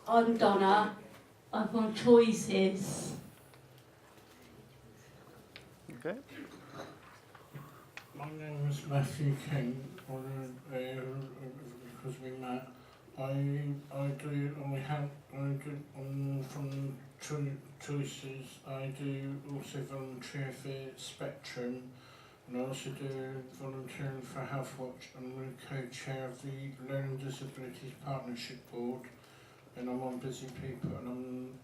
I'm Donna. My choices. Okay. My name is Matthew King, because we met. I do, and we have, I do, from choices, I do also volunteer for Spectrum, and I also do volunteering for Healthwatch, and I'm co-chair of the Learning Disabilities Partnership Board, and I'm on Busy People, and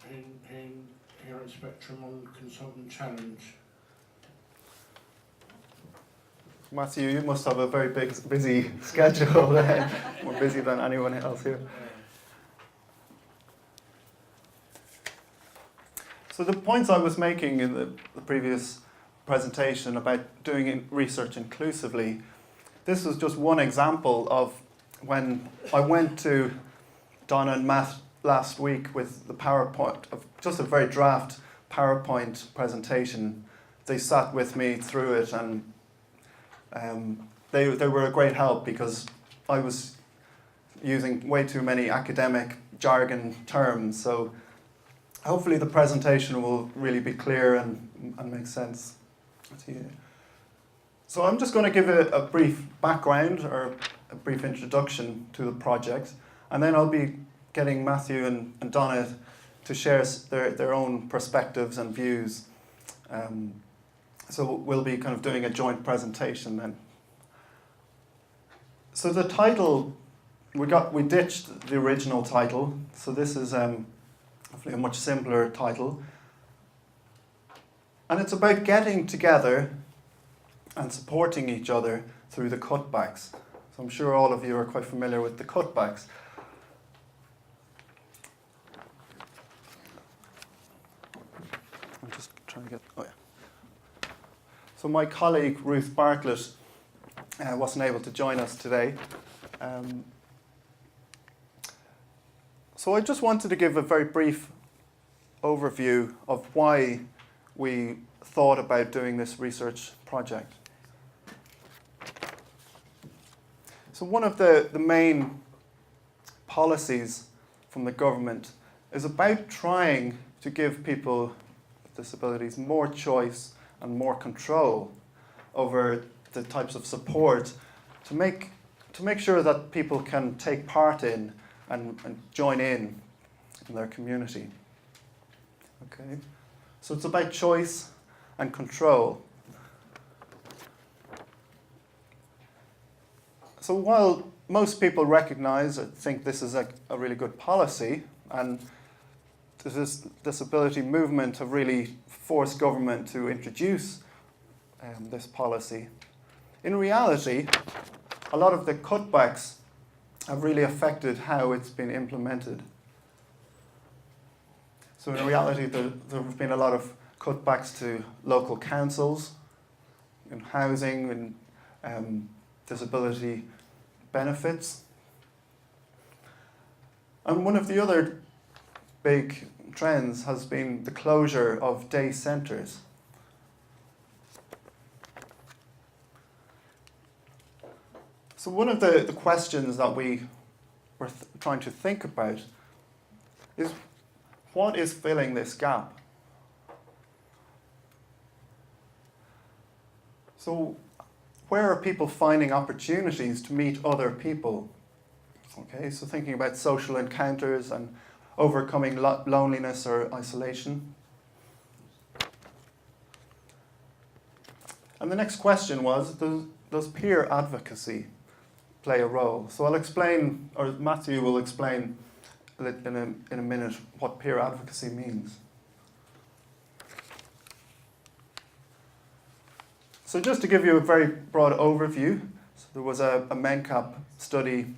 I'm here at Spectrum on Consultant Challenge. Matthew, you must have a very busy schedule, more busy than anyone else here. So the points I was making in the previous presentation about doing research inclusively, this was just one example of when I went to Donna and Matt last week with the PowerPoint, of just a very draft PowerPoint presentation. They sat with me through it, and they were a great help because I was using way too many academic jargon terms. So hopefully the presentation will really be clear and make sense to you. So I'm just going to give a brief background or a brief introduction to the project, and then I'll be getting Matthew and Donna to share their own perspectives and views. So we'll be kind of doing a joint presentation then. So the title, we ditched the original title, so this is hopefully a much simpler title. And it's about getting together and supporting each other through the cutbacks. So I'm sure all of you are quite familiar with the cutbacks. I'm just trying to get, oh yeah. So my colleague Ruth Bartlett wasn't able to join us today. So I just wanted to give a very brief overview of why we thought about doing this research project. So one of the main policies from the government is about trying to give people with disabilities more choice and more control over the types of support to make sure that people can take part in and join in their community. Okay, so it's about choice and control. So while most people recognise or think this is a really good policy, and this disability movement have really forced government to introduce this policy, in reality, a lot of the cutbacks have really affected how it's been implemented. So in reality, there have been a lot of cutbacks to local councils, in housing and disability benefits. And one of the other big trends has been the closure of day centres. So one of the questions that we were trying to think about is, what is filling this gap? So where are people finding opportunities to meet other people? Okay, so thinking about social encounters and overcoming loneliness or isolation. And the next question was, does peer advocacy play a role? So I'll explain, or Matthew will explain in a minute what peer advocacy means. So just to give you a very broad overview, so there was a MENCAP study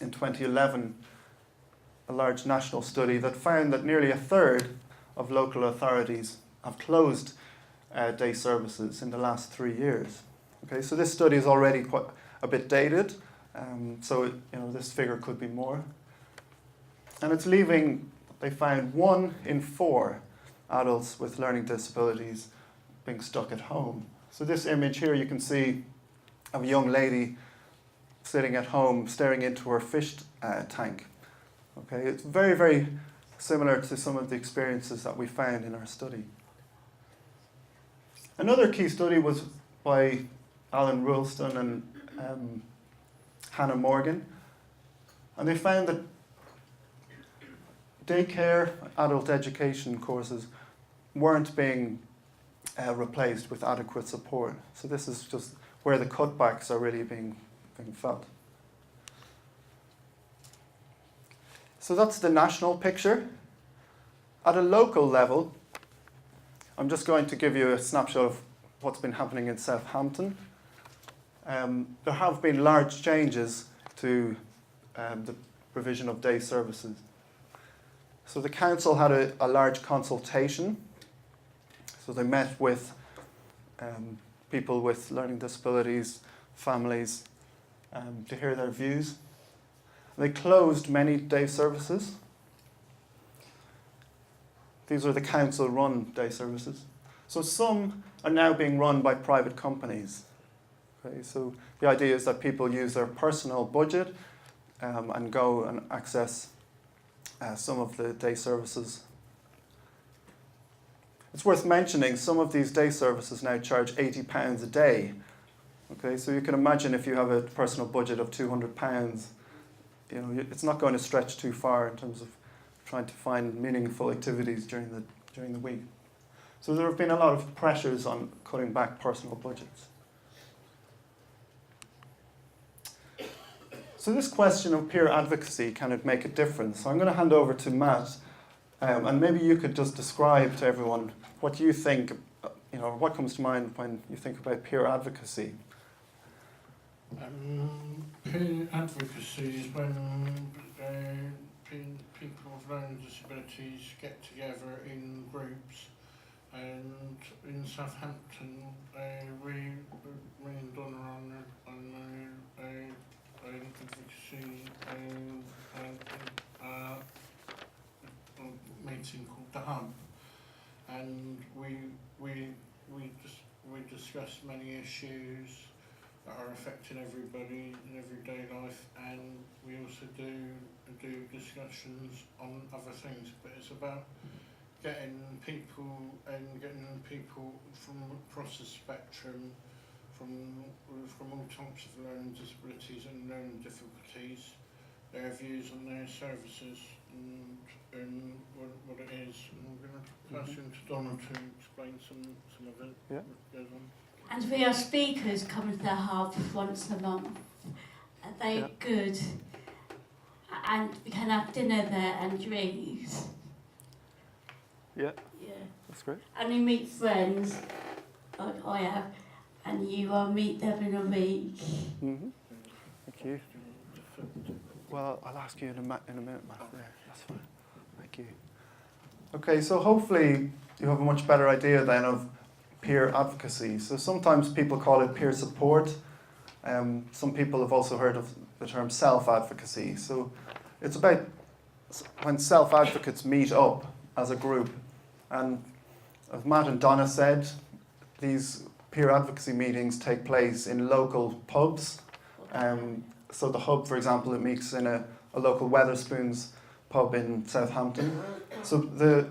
in 2011, a large national study that found that nearly a third of local authorities have closed day services in the last 3 years. Okay, so this study is already quite a bit dated, so this figure could be more. And it's leaving, they found, 1 in 4 adults with learning disabilities being stuck at home. So this image here, you can see of a young lady sitting at home staring into her fish tank. Okay, it's very, very similar to some of the experiences that we found in our study. Another key study was by Alan Rulston and Hannah Morgan, and they found that daycare, adult education courses weren't being replaced with adequate support. So this is just where the cutbacks are really being felt. So that's the national picture. At a local level, I'm just going to give you a snapshot of what's been happening in Southampton. There have been large changes to the provision of day services. So the council had a large consultation. So they met with people with learning disabilities, families, to hear their views. They closed many day services. These are the council-run day services. So some are now being run by private companies. Okay, so the idea is that people use their personal budget and go and access some of the day services. It's worth mentioning some of these day services now charge £80 a day. Okay, so you can imagine if you have a personal budget of £200, you know, it's not going to stretch too far in terms of trying to find meaningful activities during the week. So there have been a lot of pressures on cutting back personal budgets. So this question of peer advocacy, can it make a difference? So I'm going to hand over to Matt, and maybe you could just describe to everyone what you think, you know, what comes to mind when you think about peer advocacy. Peer advocacy is when people with learning disabilities get together in groups, and in Southampton, me and Donna are on advocacy meeting called the Hub, and we discuss many issues that are affecting everybody in everyday life, and we also do discussions on other things, but it's about getting people from across the spectrum, from all types of learning disabilities and learning difficulties, their views on their services and what it is. And I'm going to pass you to Donna to explain some of it. Yeah. What goes on. And we have speakers coming to the hub once a month. They're good. And we can have dinner there and drinks. Yeah, Yeah. that's great. And you meet friends, like I have, and you meet them in a week. Mm-hmm. Thank you. Well, I'll ask you in a minute, Matt. Yeah, that's fine. Thank you. Okay, so hopefully you have a much better idea then of peer advocacy. So sometimes people call it peer support. Some people have also heard of the term self-advocacy. So it's about when self-advocates meet up as a group. And as Matt and Donna said, these peer advocacy meetings take place in local pubs. So the Hub, for example, it meets in a local Wetherspoons pub in Southampton. So the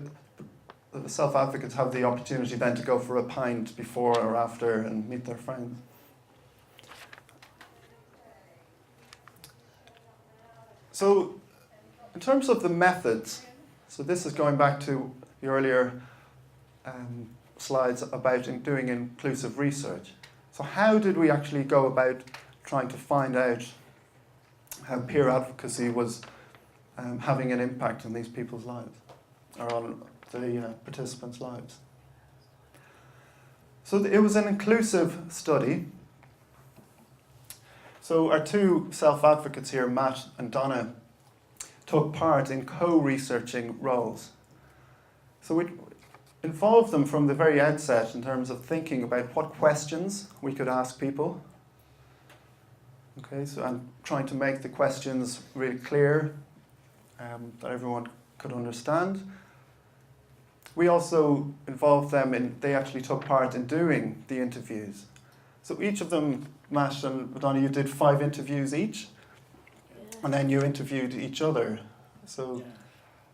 self-advocates have the opportunity then to go for a pint before or after and meet their friends. So in terms of the methods, so this is going back to the earlier slides about doing inclusive research. So how did we actually go about trying to find out how peer advocacy was having an impact on these people's lives, or on the participants' lives? So it was an inclusive study. So our two self-advocates here, Matt and Donna, took part in co-researching roles. So we involved them from the very outset in terms of thinking about what questions we could ask people. Okay, so and trying to make the questions really clear, that everyone could understand. We also involved them in, they actually took part in doing the interviews. So each of them, Matt and Donna, you did 5 interviews each, and then you interviewed each other. So,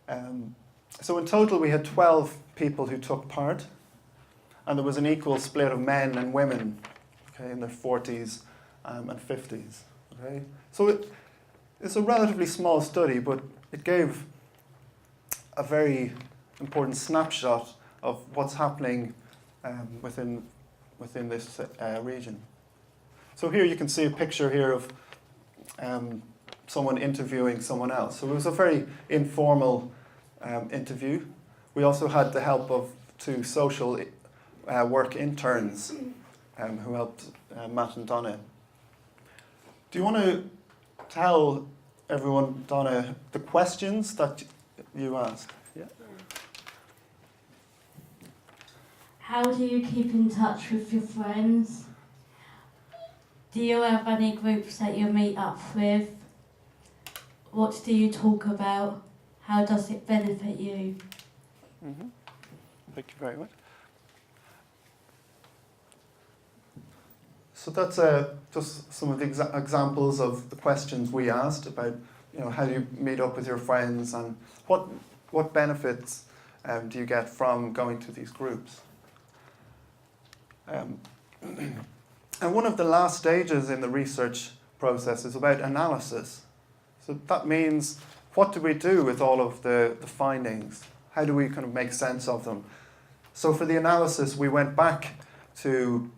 Yeah. so in total we had 12 people who took part, and there was an equal split of men and women, okay, in their 40s and 50s. Okay, so it's a relatively small study, but it gave a very important snapshot of what's happening within this region. So here you can see a picture here of someone interviewing someone else. So it was a very informal interview. We also had the help of 2 social work interns who helped Matt and Donna. Do you want to tell everyone, Donna, the questions that you asked? Yeah. How do you keep in touch with your friends? Do you have any groups that you meet up with? What do you talk about? How does it benefit you? Mm-hmm. Thank you very much. So that's just some of the examples of the questions we asked about, how do you meet up with your friends and what benefits do you get from going to these groups. And one of the last stages in the research process is about analysis. So that means, what do we do with all of the findings? How do we kind of make sense of them? So for the analysis, we went back to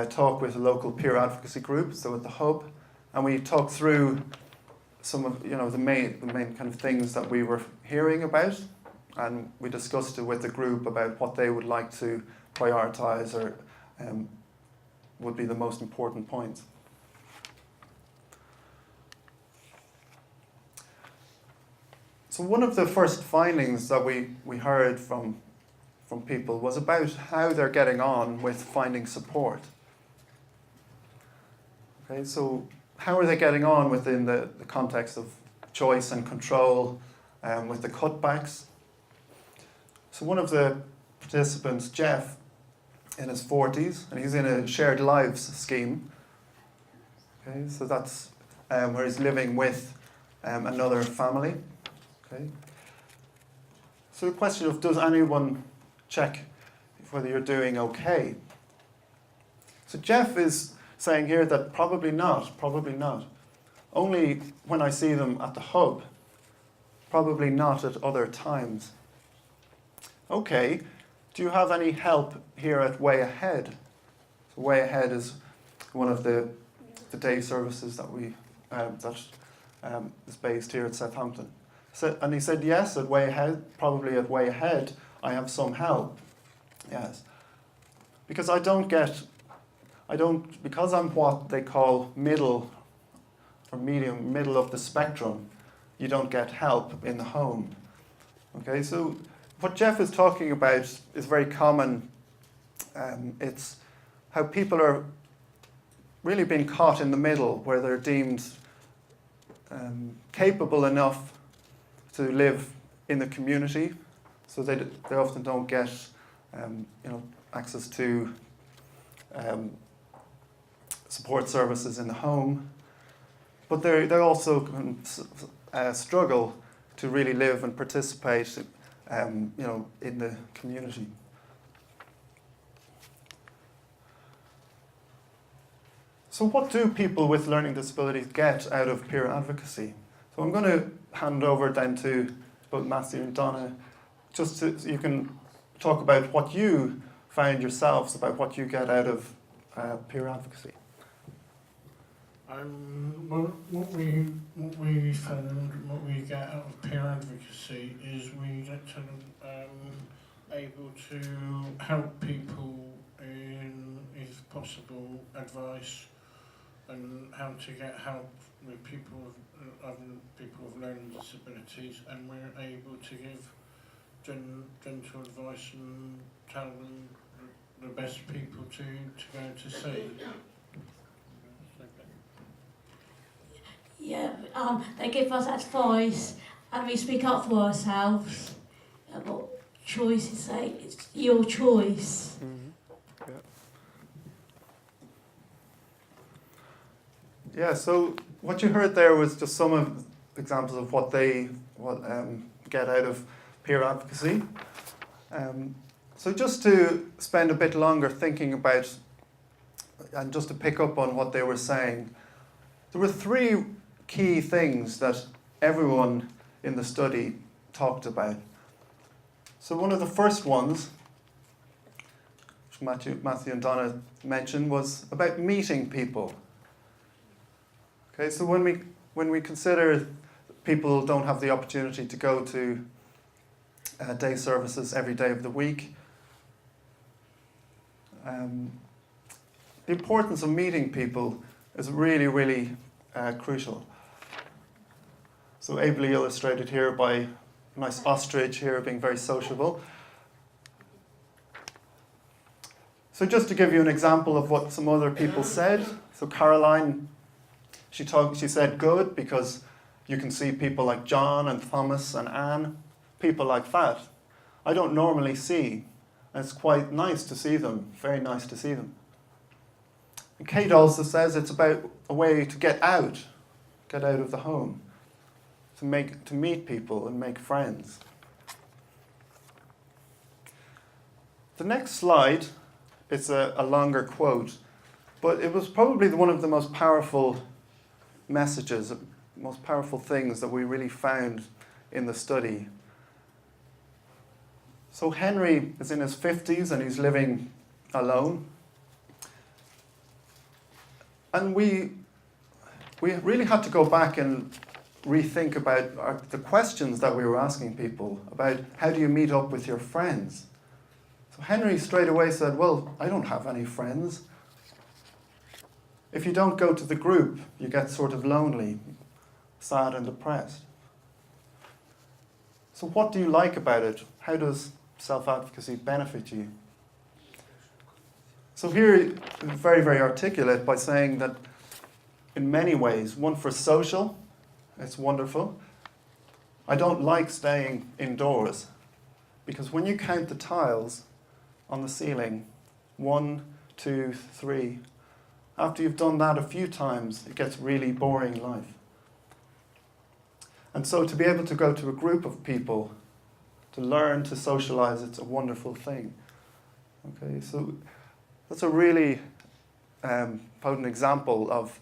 talk with a local peer advocacy group, so at the hub, and we talked through some of the main kind of things that we were hearing about, and we discussed it with the group about what they would like to prioritise or would be the most important points. So one of the first findings that we heard from people was about how they're getting on with finding support. Okay, so how are they getting on within the context of choice and control with the cutbacks? So one of the participants, Jeff, in his 40s, and he's in a shared lives scheme. Okay, so that's where he's living with another family. Okay. So the question of, does anyone check whether you're doing okay? So Jeff is saying here that probably not. Only when I see them at the hub, probably not at other times. Okay, do you have any help here at Way Ahead? So Way Ahead is one of the day services that is based here at Southampton. So, and he said, yes, at Way Ahead, probably at Way Ahead, I have some help. Yes. Because because I'm what they call middle of the spectrum, you don't get help in the home. Okay, so what Jeff is talking about is very common. It's how people are really being caught in the middle, where they're deemed capable enough to live in the community, so they often don't get access to support services in the home, but they also struggle to really live and participate in the community. So what do people with learning disabilities get out of peer advocacy? So I'm going to hand over then to both Matthew and Donna, just so you can talk about what you found yourselves, about what you get out of peer advocacy. What we found, what we get out of peer advocacy is we get to able to help people in, if possible, advice and how to get help with people with learning disabilities, and we're able to give gentle advice and tell them the best people to go to see. Yeah, they give us advice and we speak up for ourselves. What choices say? It's your choice. Mm-hmm. Yeah, so what you heard there was just some of examples of what they get out of peer advocacy. So just to spend a bit longer thinking about, and just to pick up on what they were saying, there were three key things that everyone in the study talked about. So one of the first ones, which Matthew and Donna mentioned, was about meeting people. Okay, so when we consider people don't have the opportunity to go to day services every day of the week, the importance of meeting people is really, really crucial. So ably illustrated here by a nice ostrich here being very sociable. So just to give you an example of what some other people said. So Caroline, she said good because you can see people like John and Thomas and Anne, people like that. I don't normally see, and it's quite nice to see them, very nice to see them. And Kate also says it's about a way to get out of the home, to meet people and make friends. The next slide is a longer quote, but it was probably one of the most powerful messages, most powerful things that we really found in the study. So Henry is in his 50s and he's living alone. And we really had to go back and rethink about the questions that we were asking people about how do you meet up with your friends. So Henry straight away said, well, I don't have any friends. If you don't go to the group, you get sort of lonely, sad and depressed. So what do you like about it? How does self-advocacy benefit you? So here, very, very articulate by saying that in many ways, one, for social, it's wonderful. I don't like staying indoors because when you count the tiles on the ceiling, 1, 2, 3, after you've done that a few times, it gets really boring life. And so to be able to go to a group of people, to learn to socialize, it's a wonderful thing. Okay, so that's a really potent example of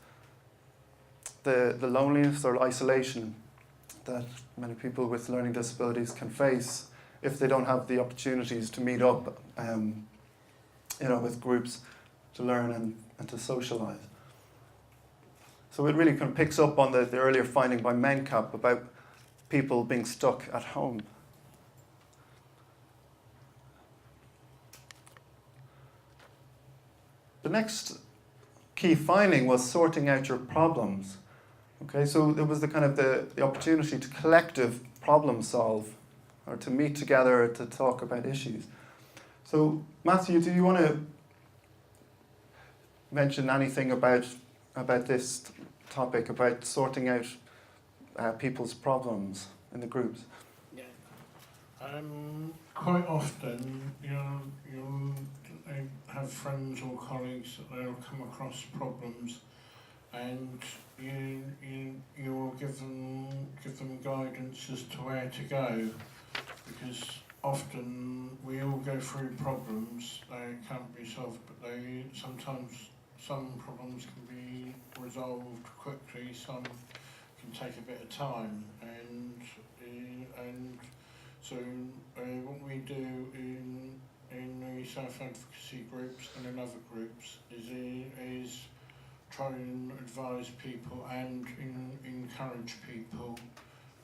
the loneliness or isolation that many people with learning disabilities can face if they don't have the opportunities to meet up with groups to learn and to socialize. So it really kind of picks up on the earlier finding by Mencap about people being stuck at home. The next key finding was sorting out your problems. Okay, so there was the opportunity to collective problem solve or to meet together to talk about issues. So Matthew, do you want to mention anything about this topic, about sorting out people's problems in the groups? Yeah. Quite often, you'll have friends or colleagues that they'll come across problems, and you will give them guidance as to where to go, because often we all go through problems. They can't be solved, but sometimes some problems can be resolved quickly, some can take a bit of time, and so what we do in the self-advocacy groups and in other groups is try and advise people and encourage people,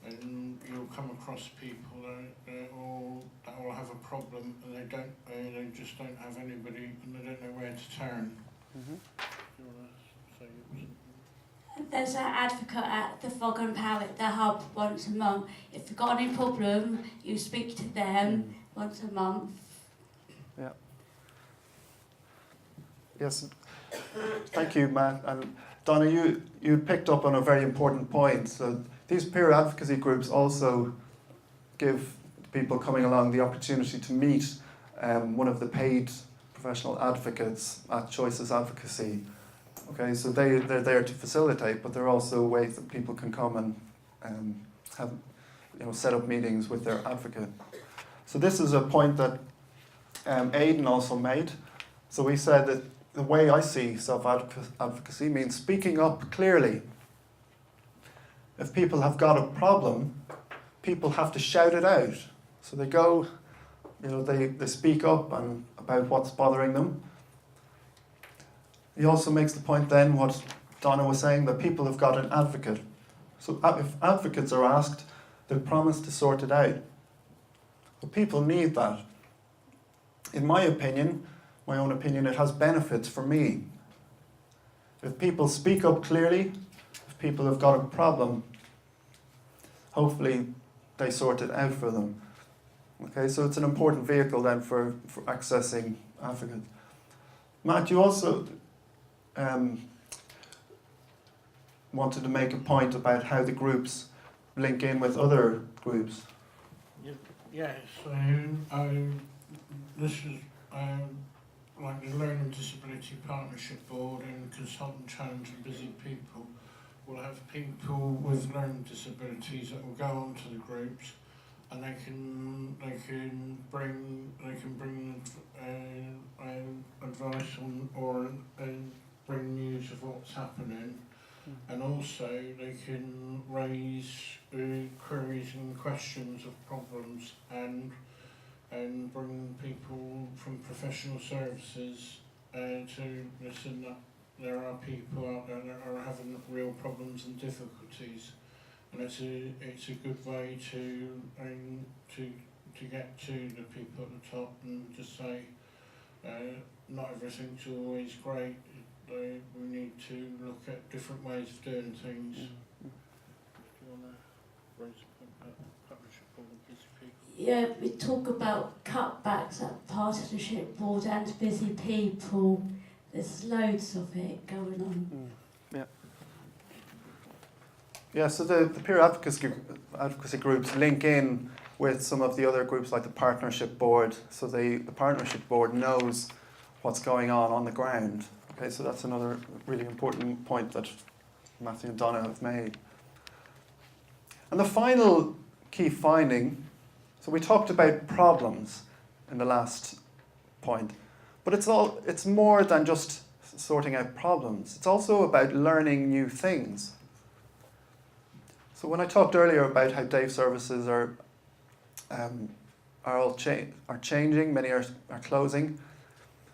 and you'll come across people that all have a problem and they just don't have anybody and they don't know where to turn. Mm-hmm. Do you want to say it? There's an advocate at the Fog and Parrot, the hub, once a month. If you've got any problem, you speak to them once a month. Yeah. Yes. Thank you, Matt. And Donna, you picked up on a very important point. So these peer advocacy groups also give people coming along the opportunity to meet one of the paid professional advocates at Choices Advocacy. Okay, so they're there to facilitate, but there are also ways that people can come have set up meetings with their advocate. So this is a point that Aidan also made. So we said that the way I see self-advocacy means speaking up clearly. If people have got a problem, people have to shout it out. So they go, they speak up and about what's bothering them. He also makes the point then, what Donna was saying, that people have got an advocate. So if advocates are asked, they promise to sort it out. But people need that. In my opinion, my own opinion, it has benefits for me. If people speak up clearly, if people have got a problem, hopefully they sort it out for them. Okay, so it's an important vehicle then for accessing advocates. Matt, you also wanted to make a point about how the groups link in with other groups. Yes, this is like the Learning Disability Partnership Board and Consultant Challenge and Busy People will have people with learning disabilities that will go onto the groups, and they can bring advice on or bring news of what's happening, and also they can raise queries and questions of problems and bring people from professional services to listen that there are people out there that are having real problems and difficulties, and it's a good way to get to the people at the top and just say not everything's always great. We need to look at different ways of doing things. Do you want to raise a point about partnership board and busy people? Yeah, we talk about cutbacks at partnership board and busy people. There's loads of it going on. Yeah, so the peer advocacy groups link in with some of the other groups like the partnership board, so the partnership board knows what's going on the ground. Okay, so that's another really important point that Matthew and Donna have made. And the final key finding, so we talked about problems in the last point, but it's more than just sorting out problems. It's also about learning new things. So when I talked earlier about how day services are changing, many are closing,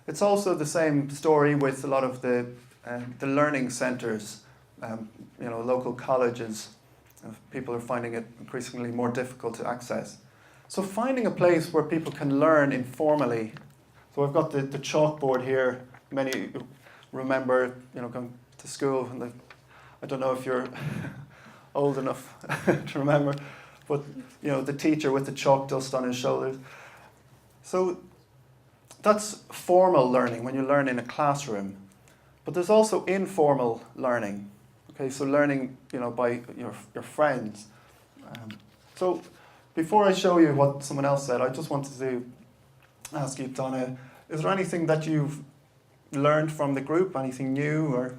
it's also the same story with a lot of the learning centres, local colleges. People are finding it increasingly more difficult to access. So finding a place where people can learn informally. So I've got the chalkboard here. Many remember, going to school, and I don't know if you're old enough to remember, but the teacher with the chalk dust on his shoulders. So that's formal learning when you learn in a classroom, but there's also informal learning. Okay, so learning, by your friends. So before I show you what someone else said, I just wanted to ask you, Donna, is there anything that you've learned from the group? Anything new or?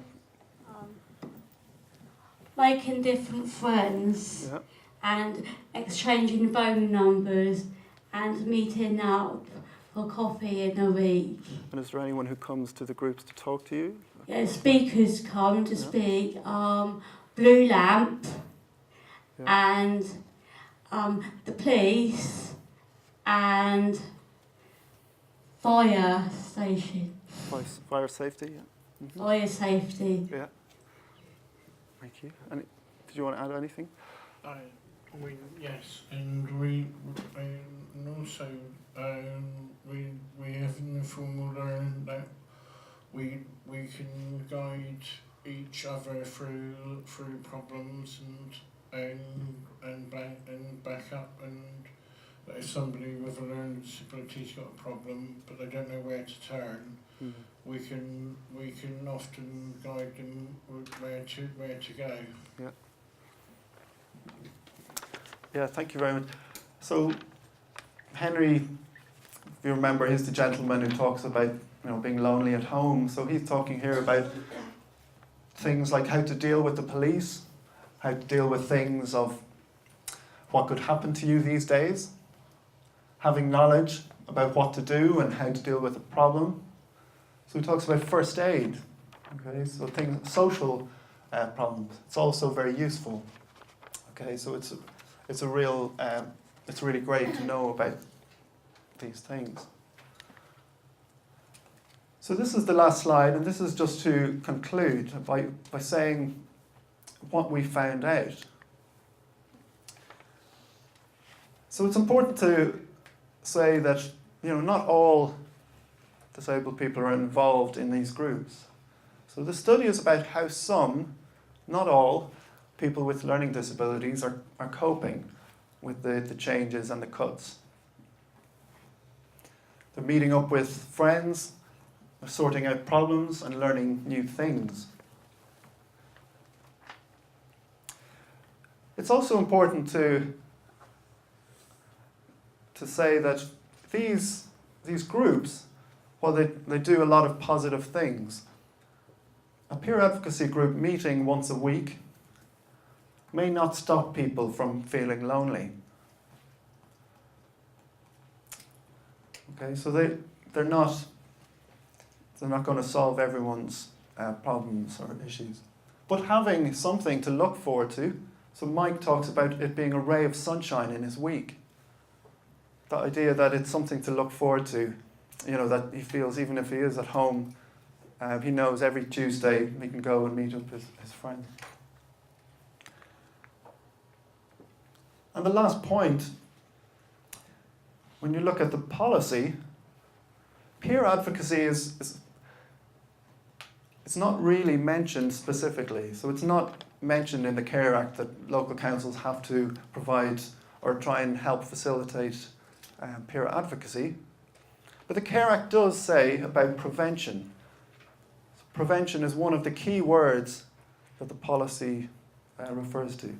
Making different friends, Yeah. and exchanging phone numbers and meeting up for coffee in a week. And is there anyone who comes to the groups to talk to you? Yeah, speakers come to speak. Blue Lamp and the police and fire station. Fire safety, yeah. Mm-hmm. Fire safety. Yeah. Thank you. And did you want to add anything? Yes, and we also we have an informal learning that we can guide each other through problems and back up, and if somebody with a learning disability's got a problem but they don't know where to turn, we can often guide them where to go. Yeah. Yeah, thank you very much. So Henry, if you remember, he's the gentleman who talks about being lonely at home. So he's talking here about things like how to deal with the police, how to deal with things of what could happen to you these days, having knowledge about what to do and how to deal with a problem. So he talks about first aid, okay, so things, social problems. It's also very useful. Okay, so it's really great to know about these things. So this is the last slide, and this is just to conclude by saying what we found out. So it's important to say that, you know, not all disabled people are involved in these groups. So the study is about how some, not all, people with learning disabilities are coping with the changes and the cuts. They're meeting up with friends, they're sorting out problems and learning new things. It's also important to say that these groups, while they do a lot of positive things, a peer advocacy group meeting once a week may not stop people from feeling lonely. Okay, so they're not going to solve everyone's problems or issues. But having something to look forward to, so Mike talks about it being a ray of sunshine in his week. The idea that it's something to look forward to, you know, that he feels even if he is at home, he knows every Tuesday he can go and meet up with his friends. And the last point, when you look at the policy, peer advocacy is it's not really mentioned specifically. So it's not mentioned in the Care Act that local councils have to provide or try and help facilitate peer advocacy. But the Care Act does say about prevention. So prevention is one of the key words that the policy refers to.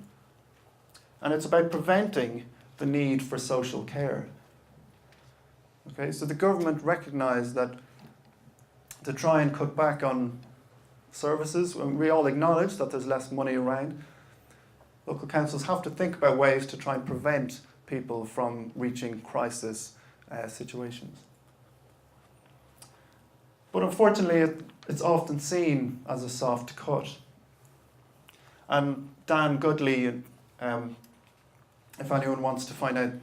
And it's about preventing the need for social care. Okay, so the government recognised that to try and cut back on services, when we all acknowledge that there's less money around, local councils have to think about ways to try and prevent people from reaching crisis situations. But unfortunately, it's often seen as a soft cut. And Dan Goodley, if anyone wants to find out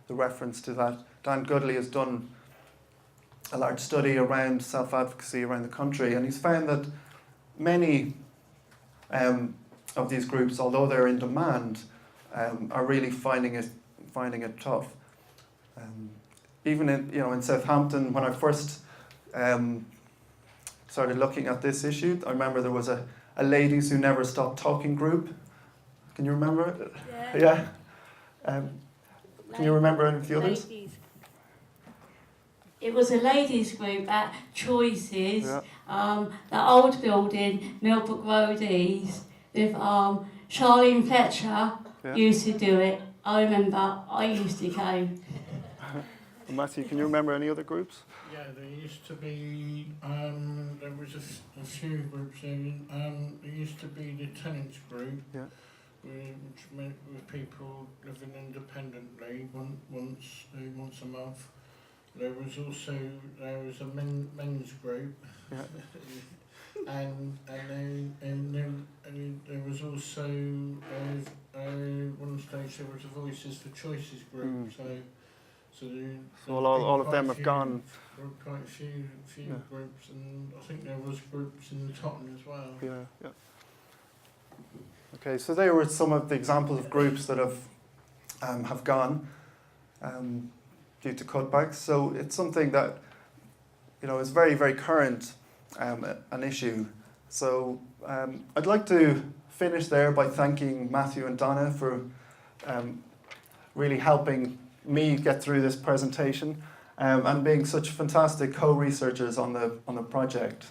the reference to that, Dan Goodley has done a large study around self-advocacy around the country, and he's found that many of these groups, although they're in demand, are really finding it tough. Even in Southampton, when I first started looking at this issue, I remember there was a Ladies Who Never Stop Talking group. Can you remember it? Yeah. Can you remember any of the others? Ladies. It was a ladies group at Choices, the old building, Millbrook Road East, with Charlene Fletcher used to do it. I remember I used to go. Matthew, can you remember any other groups? Yeah, there used to be, there was a few groups in, there used to be the tenants group, which meant with people living independently once a month. There was a men's group, and there was also one stage there was a Voices for Choices group. So all of them have gone. Quite a few groups, and I think there was groups in Tottenham as well. Yeah. Okay, so they were some of the examples of groups that have gone due to cutbacks. So it's something that is very, very current, an issue. So I'd like to finish there by thanking Matthew and Donna for really helping me get through this presentation and being such fantastic co-researchers on the project.